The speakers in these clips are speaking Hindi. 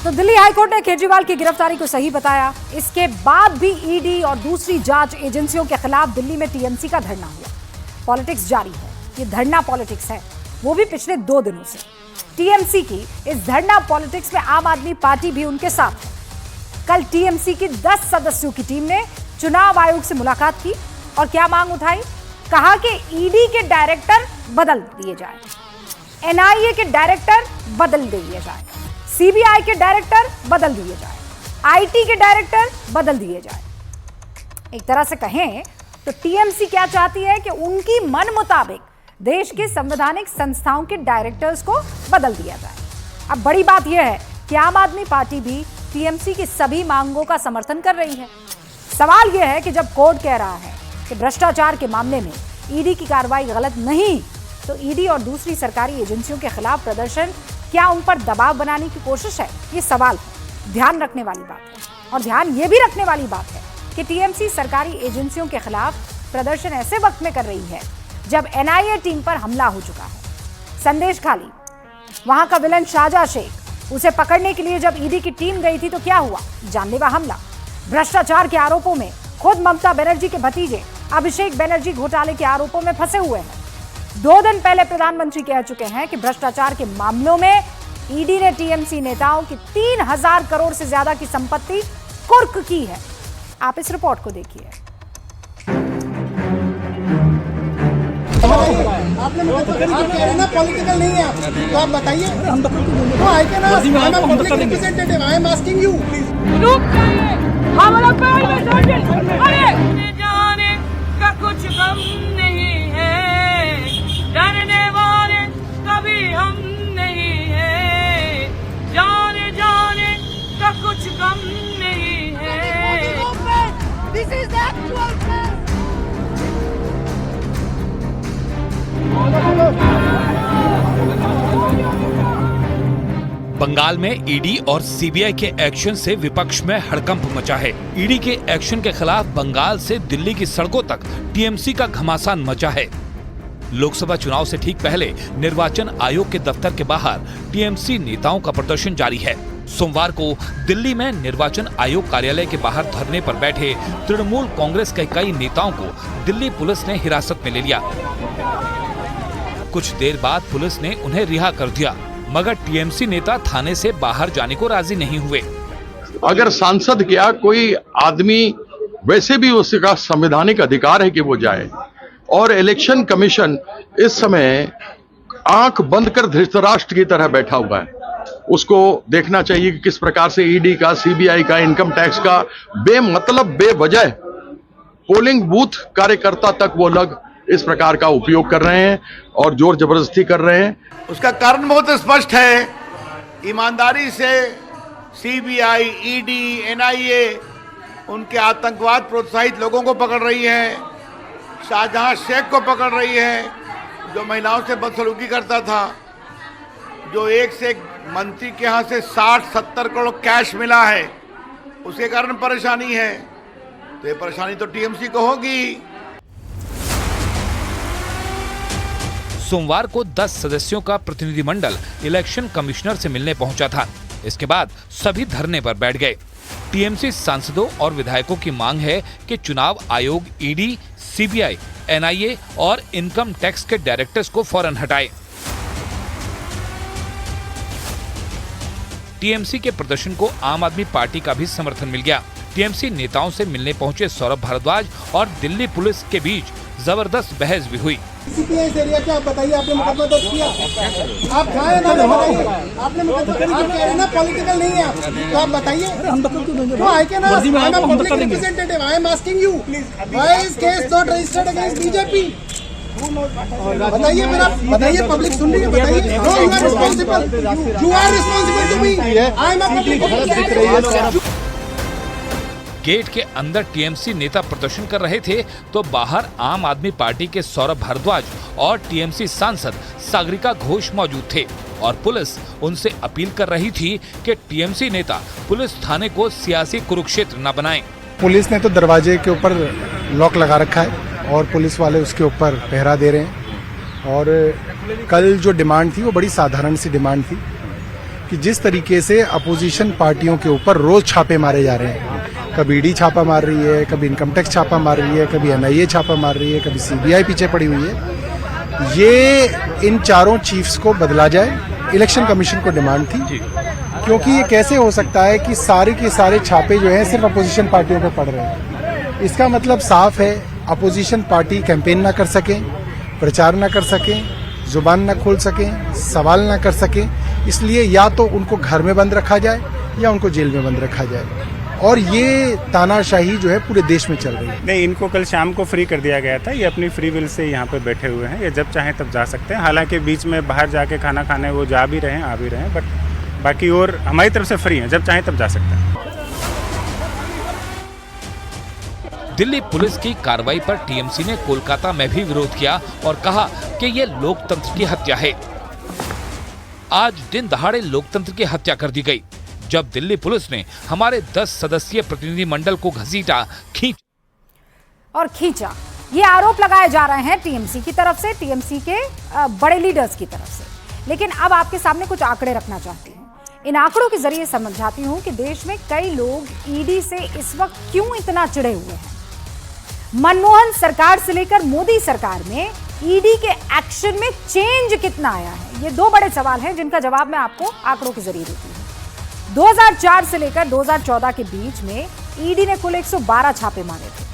तो दिल्ली हाईकोर्ट ने केजरीवाल की गिरफ्तारी को सही बताया। इसके बाद भी ईडी और दूसरी जांच एजेंसियों के खिलाफ दिल्ली में टीएमसी का धरना हुआ। पॉलिटिक्स जारी है, ये धरना पॉलिटिक्स है, वो भी पिछले 2 दिनों से। टीएमसी की इस धरना पॉलिटिक्स में आम आदमी पार्टी भी उनके साथ है। कल टीएमसी की 10 सदस्यों की टीम ने चुनाव आयोग से मुलाकात की और क्या मांग उठाई? कहा कि ईडी के डायरेक्टर बदल दिए जाए, एनआईए के डायरेक्टर बदल दिए जाए, सीबीआई के डायरेक्टर बदल दिए जाए, आईटी के डायरेक्टर बदल दिए जाए। एक तरह से कहें तो टीएमसी क्या चाहती है कि उनकी मन मुताबिक देश के संवैधानिक संस्थाओं के डायरेक्टर्स को बदल दिया जाए। अब बड़ी बात यह है कि आम आदमी पार्टी भी टीएमसी की सभी मांगों का समर्थन कर रही है। सवाल यह है कि जब कोर्ट कह रहा है कि भ्रष्टाचार के मामले में ईडी की कार्रवाई गलत नहीं, तो ईडी और दूसरी सरकारी एजेंसियों के खिलाफ प्रदर्शन क्या उन पर दबाव बनाने की कोशिश है? ये सवाल है, ध्यान रखने वाली बात है। और ध्यान ये भी रखने वाली बात है कि टीएमसी सरकारी एजेंसियों के खिलाफ प्रदर्शन ऐसे वक्त में कर रही है जब एनआईए टीम पर हमला हो चुका है। संदेश खाली, वहां का विलन शाहजहां शेख, उसे पकड़ने के लिए जब ईडी की टीम गई थी तो क्या हुआ? जानलेवा हमला। भ्रष्टाचार के आरोपों में खुद ममता बनर्जी के भतीजे अभिषेक बनर्जी घोटाले के आरोपों में फंसे हुए हैं। 2 दिन पहले प्रधानमंत्री कह चुके हैं कि भ्रष्टाचार के मामलों में ईडी ने टीएमसी नेताओं की 3000 करोड़ से ज्यादा की संपत्ति कुर्क की है। आप इस रिपोर्ट को देखिए। आपने आप कह रहे हैं ना पॉलिटिकल नहीं है आप, तो आप बताइए। तो I can ask, I am public representative, I am asking you please. रुक जाइए, हमारा पैर में सर्जन, अरे जाने का कुछ गम नहीं है, डरने वाले कभी हम नहीं है, जाने जाने का कुछ गम नहीं है। This is the actual fact. Bengal में ईडी और सीबीआई के एक्शन से विपक्ष में हड़कंप मचा है। ईडी के एक्शन के खिलाफ बंगाल से दिल्ली की सड़कों तक टीएमसी का घमासान मचा है। लोकसभा चुनाव से ठीक पहले निर्वाचन आयोग के दफ्तर के बाहर टीएमसी नेताओं का प्रदर्शन जारी है। सोमवार को दिल्ली में निर्वाचन आयोग कार्यालय के बाहर धरने पर बैठे तृणमूल कांग्रेस के कई नेताओं को दिल्ली पुलिस ने हिरासत में ले लिया। कुछ देर बाद पुलिस ने उन्हें रिहा कर दिया, मगर टीएमसी नेता थाने से बाहर जाने को राजी नहीं हुए। अगर सांसद क्या कोई आदमी, वैसे भी उसका संवैधानिक अधिकार है कि वो जाए, और इलेक्शन कमीशन इस समय आंख बंद कर धृतराष्ट्र की तरह बैठा हुआ है। उसको देखना चाहिए कि किस प्रकार से ईडी का, सीबीआई का, इनकम टैक्स का बेमतलब बेवजह पोलिंग बूथ कार्यकर्ता तक वो लोग इस प्रकार का उपयोग कर रहे हैं और जोर जबरदस्ती कर रहे हैं। उसका कारण बहुत स्पष्ट है। ईमानदारी से सीबीआई, ईडी, एनआईए उनके आतंकवाद प्रोत्साहित लोगों को पकड़ रही है। शाहजहां शेख को पकड़ रही है, जो महिलाओं से बदसलूकी करता था, जो एक से एक मंत्री के यहाँ से 60-70 करोड़ कैश मिला है, उसके कारण परेशानी है। तो ये परेशानी तो टीएमसी को होगी। सोमवार को 10 सदस्यों का प्रतिनिधिमंडल इलेक्शन कमिश्नर से मिलने पहुंचा था। इसके बाद सभी धरने पर बैठ गए। टीएमसी सांसदों और विधायकों की मांग है कि चुनाव आयोग ईडी, सीबीआई, एनआईए और इनकम टैक्स के डायरेक्टर्स को फौरन हटाए। टीएमसी के प्रदर्शन को आम आदमी पार्टी का भी समर्थन मिल गया। टीएमसी नेताओं से मिलने पहुंचे सौरभ भारद्वाज और दिल्ली पुलिस के बीच जबरदस्त बहस भी हुई। इस एरिया के आप बताइए, आपने मुकदमा दर्ज किया? आप खाए ना बताइए, आपने मुकदमा, आप कह रहे हैं ना पॉलिटिकल नहीं है आप, तो आप बताइए। तो I can ask, I am public representative, I am asking you why is case not registered against BJP? बताइए मेरा, बताइए, पब्लिक सुन रही है, बताइए। No, you are responsible, you are responsible to me, I am a public representative. Gate के अंदर टीएमसी नेता प्रदर्शन कर रहे थे तो बाहर आम आदमी पार्टी के सौरभ भारद्वाज और टीएमसी सांसद सागरिका घोष मौजूद थे और पुलिस उनसे अपील कर रही थी कि टीएमसी नेता पुलिस थाने को सियासी कुरुक्षेत्र न बनाएं। पुलिस ने तो दरवाजे के ऊपर लॉक लगा रखा है और पुलिस वाले उसके ऊपर पहरा दे रहे हैं। और कल जो डिमांड थी वो बड़ी साधारण सी डिमांड थी कि जिस तरीके से अपोजिशन पार्टियों के ऊपर रोज छापे मारे जा रहे हैं, कभी ईडी छापा मार रही है, कभी इनकम टैक्स छापा मार रही है, कभी एनआईए छापा मार रही है, कभी सीबीआई पीछे पड़ी हुई है, ये इन चारों चीफ्स को बदला जाए। इलेक्शन कमीशन को डिमांड थी, क्योंकि ये कैसे हो सकता है कि सारे के सारे छापे जो हैं सिर्फ अपोजिशन पार्टियों पर पड़ रहे हैं। इसका मतलब साफ है, अपोजिशन पार्टी कैंपेन ना कर सकें, प्रचार ना कर सकें, जुबान ना खोल सकें, सवाल ना कर सकें। इसलिए या तो उनको घर में बंद रखा जाए या उनको जेल में बंद रखा जाए, और ये तानाशाही जो है पूरे देश में चल रही है। नहीं, इनको कल शाम को फ्री कर दिया गया था। ये अपनी फ्री विल से यहाँ पे बैठे हुए हैं, ये जब चाहें तब जा सकते हैं। हालांकि बीच में बाहर जाके खाना खाने वो जा भी रहे हैं, आ भी रहे हैं, बट बाकी और हमारी तरफ से फ्री हैं, जब चाहें तब जा सकते हैं। दिल्ली पुलिस की कार्रवाई पर टीएमसी ने कोलकाता में भी विरोध किया और कहा कि ये लोकतंत्र की हत्या है। आज दिन दहाड़े लोकतंत्र की हत्या कर दी गई, जब दिल्ली पुलिस ने हमारे 10 सदस्यीय प्रतिनिधिमंडल को घसीटा, खींचा। ये आरोप लगाए जा रहे हैं टीएमसी की तरफ से, टीएमसी के बड़े लीडर्स की तरफ से। लेकिन अब आपके सामने कुछ आंकड़े रखना चाहती हूँ। इन आंकड़ों के जरिए समझाती हूँ कि देश में कई लोग ईडी से इस वक्त क्यों इतना चिढ़े हुए हैं। मनमोहन सरकार से लेकर मोदी सरकार में ईडी के एक्शन में चेंज कितना आया है, ये दो बड़े सवाल हैं जिनका जवाब मैं आपको आंकड़ों के जरिए देती हूँ। 2004 से लेकर 2014 के बीच में ईडी ने कुल 112 छापे मारे थे,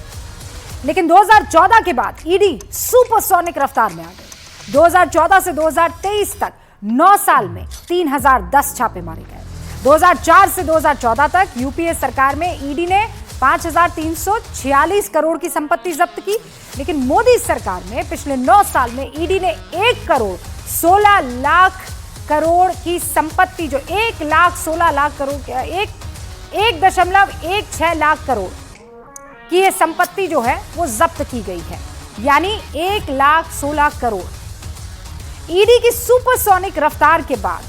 लेकिन 2014 के बाद ईडी सुपरसोनिक रफ्तार में आ गई। 2014 से 2023 तक 9 साल में 3010 छापे मारे गए। 2004 से 2014 तक यूपीए सरकार में ईडी ने 5346 करोड़ की संपत्ति जब्त की, लेकिन मोदी सरकार में पिछले 9 साल में ईडी ने 1 करोड़ 16 लाख करोड़ की संपत्ति, जो 1,16 लाख करोड़, 1.16 लाख करोड़ की ये संपत्ति जो है वो जब्त की गई है, यानी 1,16 करोड़। ईडी की सुपरसोनिक रफ्तार के बाद